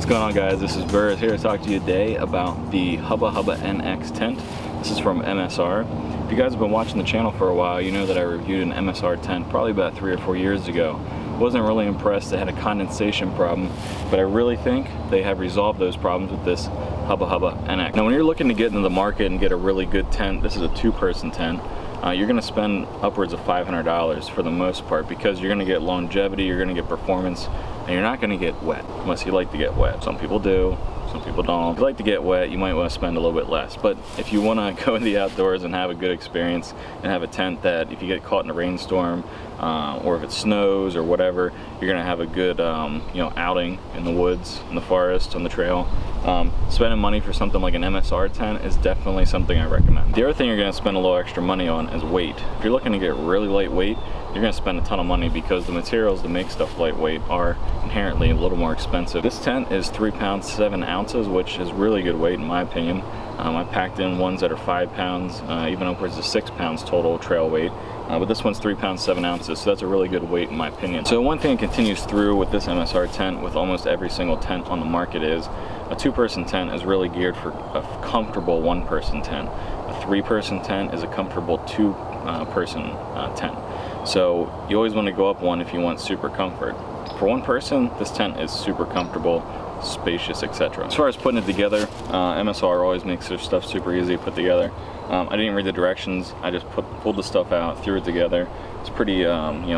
What's going on, guys? This is Burris here to talk to you today about the Hubba Hubba NX tent. This is from MSR. If you guys have been watching the channel for a while, you know that I reviewed an MSR tent probably about 3 or 4 years ago. Wasn't really impressed. They had a condensation problem, but I really think they have resolved those problems with this Hubba Hubba NX. Now, when you're looking to get into the market and get a really good tent, this is a 2-person tent. You're going to spend upwards of $500 for the most part, because you're going to get longevity, you're going to get performance, and you're not going to get wet unless you like to get wet. Some people do, some people don't. If you like to get wet, you might want to spend a little bit less. But if you want to go in the outdoors and have a good experience and have a tent that if you get caught in a rainstorm or if it snows or whatever, you're going to have a good outing in the woods, in the forest, on the trail. Spending money for something like an MSR tent is definitely something I recommend. The other thing you're going to spend a little extra money on is weight. If you're looking to get really lightweight, you're going to spend a ton of money because the materials that make stuff lightweight are inherently a little more expensive. This tent is 3 pounds 7 ounces, which is really good weight in my opinion. I packed in ones that are 5 pounds, even upwards of 6 pounds total trail weight. But this one's 3 pounds 7 ounces, so that's a really good weight in my opinion. So one thing that continues through with this MSR tent, with almost every single tent on the market, is a 2-person tent is really geared for a comfortable 1-person tent. A 3-person tent is a comfortable 2-person tent. So you always want to go up one if you want super comfort. For 1 person, this tent is super comfortable, spacious, etc. As far as putting it together, MSR always makes their stuff super easy to put together. I didn't read the directions. I just pulled the stuff out, threw it together. It's pretty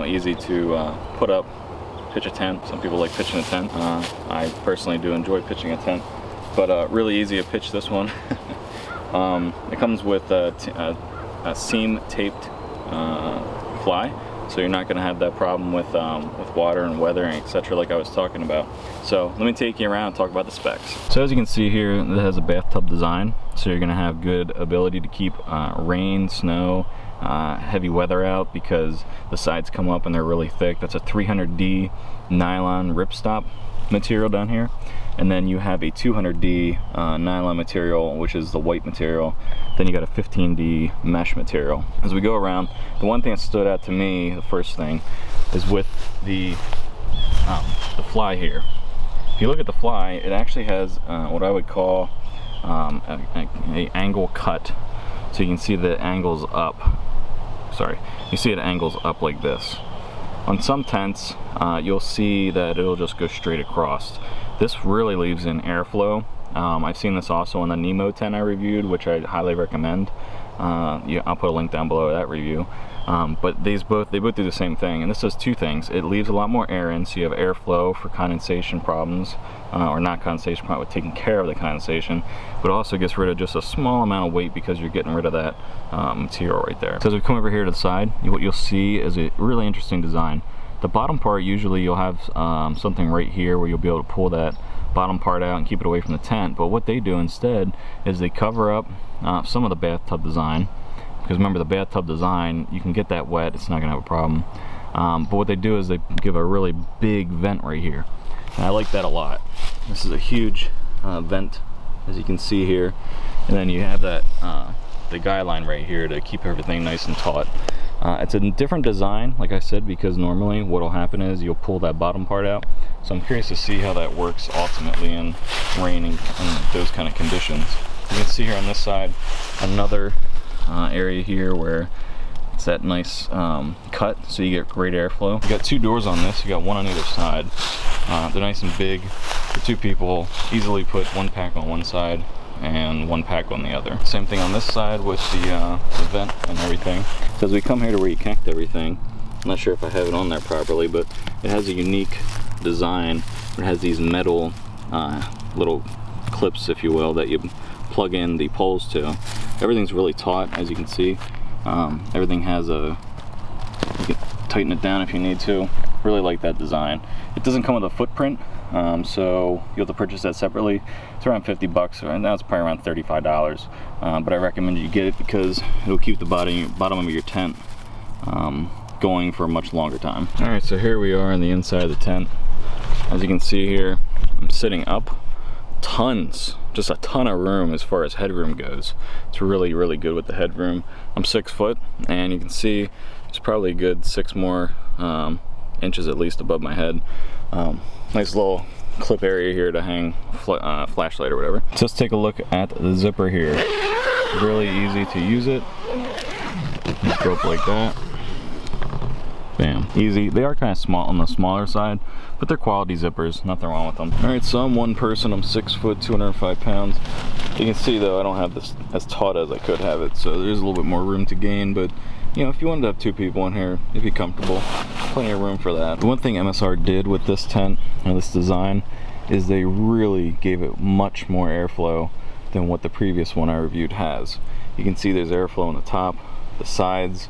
easy to put up, pitch a tent. Some people like pitching a tent. I personally do enjoy pitching a tent, but really easy to pitch this one. It comes with a seam taped fly, so you're not going to have that problem with water and weather and etc. like I was talking about. So let me take you around and talk about the specs. So as you can see here, it has a bathtub design, so you're going to have good ability to keep rain, snow, heavy weather out, because the sides come up and they're really thick. That's a 300D nylon ripstop material down here, and then you have a 200D nylon material, which is the white material. Then you got a 15D mesh material. As we go around, the one thing that stood out to me, the first thing, is with the fly here. If you look at the fly, it actually has what I would call a angle cut. So you can see the angles up. Sorry, you see it angles up like this. On some tents, you'll see that it'll just go straight across. This really leaves in airflow. I've seen this also in the Nemo tent I reviewed, which I highly recommend. I'll put a link down below that review. But they both do the same thing, and this does 2 things. It leaves a lot more air in, so you have airflow for condensation problems, or not condensation problem, but taking care of the condensation, but also gets rid of just a small amount of weight because you're getting rid of that material right there. So as we come over here to the side, what you'll see is a really interesting design. The bottom part, usually you'll have something right here where you'll be able to pull that bottom part out and keep it away from the tent, but what they do instead is they cover up some of the bathtub design, because remember, the bathtub design, you can get that wet, it's not going to have a problem. But what they do is they give a really big vent right here, and I like that a lot. This is a huge vent, as you can see here, and then you have that the guy line right here to keep everything nice and taut. It's a different design, like I said, because normally what will happen is you'll pull that bottom part out. So I'm curious to see how that works ultimately in rain and those kind of conditions. You can see here on this side another area here where it's that nice cut, so you get great airflow. You got 2 doors on this. You got one on either side. They're nice and big for 2 people. Easily put 1 pack on one side and 1 pack on the other. Same thing on this side with the vent and everything. So as we come here to where you connect everything, I'm not sure if I have it on there properly, but it has a unique design. It has these metal little clips, if you will, that you plug in the poles to. Everything's really taut, as you can see. Everything has you can tighten it down if you need to. Really like that design. It doesn't come with a footprint, so you'll have to purchase that separately. It's around 50 bucks, and now it's probably around $35. But I recommend you get it because it'll keep the bottom of your tent going for a much longer time. All right, so here we are on the inside of the tent. As you can see here, I'm sitting up. Just a ton of room as far as headroom goes. It's really, really good with the headroom. I'm 6 foot, and you can see it's probably a good 6 more inches at least above my head. Nice little clip area here to hang flashlight or whatever. So let's take a look at the zipper here. Really easy to use it. Just go up like that. Bam, easy. They are kind of small on the smaller side, but they're quality zippers, nothing wrong with them. All right, so I'm one person, I'm 6 foot, 205 pounds. You can see though, I don't have this as taut as I could have it, so there's a little bit more room to gain, but you know, if you wanted to have 2 people in here, it'd be comfortable. Plenty of room for that. The one thing MSR did with this tent and this design is they really gave it much more airflow than what the previous one I reviewed has. You can see there's airflow on the top, the sides.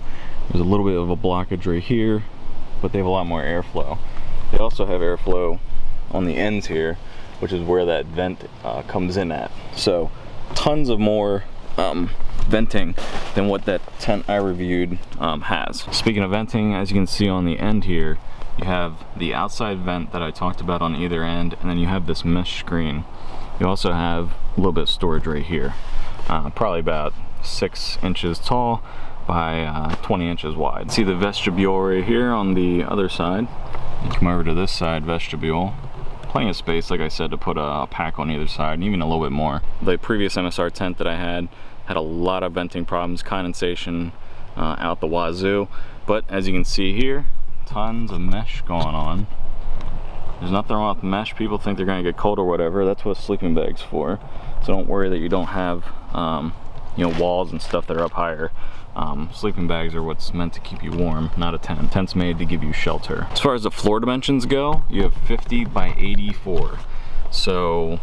There's a little bit of a blockage right here, but they have a lot more airflow. They also have airflow on the ends here, which is where that vent comes in at. So tons of more venting than what that tent I reviewed has. Speaking of venting, as you can see on the end here, you have the outside vent that I talked about on either end, and then you have this mesh screen. You also have a little bit of storage right here, probably about 6 inches tall by 20 inches wide. See the vestibule right here on the other side. You come over to this side vestibule. Plenty of space, like I said, to put a pack on either side, and even a little bit more. The previous MSR tent that I had a lot of venting problems, condensation out the wazoo. But as you can see here, tons of mesh going on. There's nothing wrong with mesh. People think they're gonna get cold or whatever. That's what a sleeping bag's for. So don't worry that you don't have you know, walls and stuff that are up higher. Sleeping bags are what's meant to keep you warm, not a tent. Tent's made to give you shelter. As far as the floor dimensions go, you have 50 by 84. So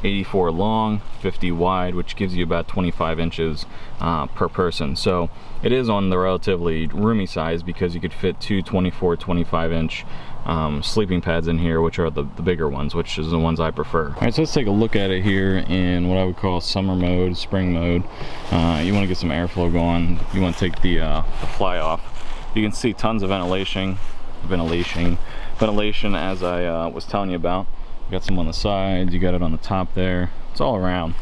84 long, 50 wide, which gives you about 25 inches per person. So it is on the relatively roomy size because you could fit 2 24, 25 inch sleeping pads in here, which are the bigger ones, which is the ones I prefer. All right, so let's take a look at it here in what I would call summer mode, spring mode. You want to get some airflow going. You want to take the fly off. You can see tons of ventilation as I was telling you about. You got some on the sides, you got it on the top there. It's all around.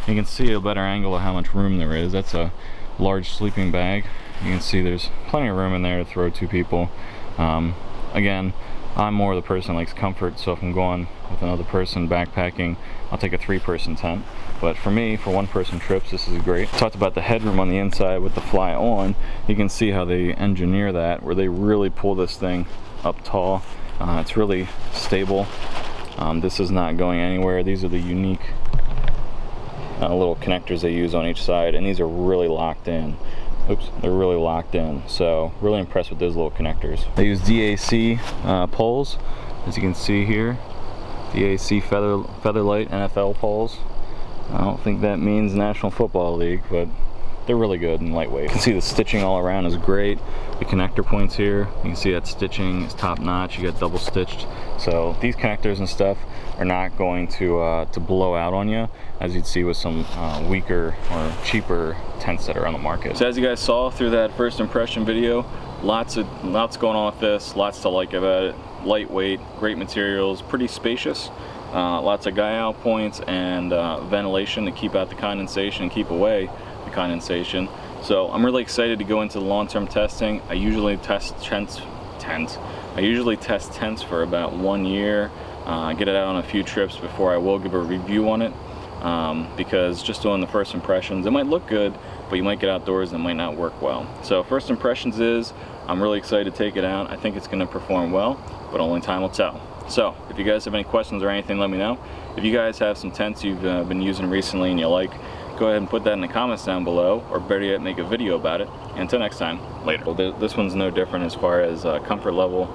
You can see a better angle of how much room there is. That's a large sleeping bag. You can see there's plenty of room in there to throw 2 people. Again, I'm more the person that likes comfort, so if I'm going with another person backpacking, I'll take a 3-person tent. But for me, for 1-person trips, this is great. Talked about the headroom on the inside with the fly on. You can see how they engineer that, where they really pull this thing up tall. It's really stable. This is not going anywhere. These are the unique little connectors they use on each side, and these are really locked in. Oops, they're really locked in. So really impressed with those little connectors. They use DAC poles, as you can see here. DAC Featherlight NFL poles. I don't think that means National Football League, but they're really good and lightweight. You can see the stitching all around is great. The connector points here, you can see that stitching is top notch. You got double stitched. So these connectors and stuff are not going to blow out on you, as you'd see with some weaker or cheaper tents that are on the market. So as you guys saw through that first impression video, lots going on with this, lots to like about it. Lightweight, great materials, pretty spacious. Lots of guy out points and ventilation to keep out the condensation and keep away the condensation. So I'm really excited to go into the long-term testing. I usually test tents for about 1 year, get it out on a few trips before I will give a review on it, because just doing the first impressions, it might look good, but you might get outdoors and it might not work well. So first impressions is, I'm really excited to take it out. I think it's going to perform well, but only time will tell. So if you guys have any questions or anything, let me know. If you guys have some tents you've been using recently and you like, go ahead and put that in the comments down below, or better yet, make a video about it. And until next time, later. Well, this one's no different as far as comfort level.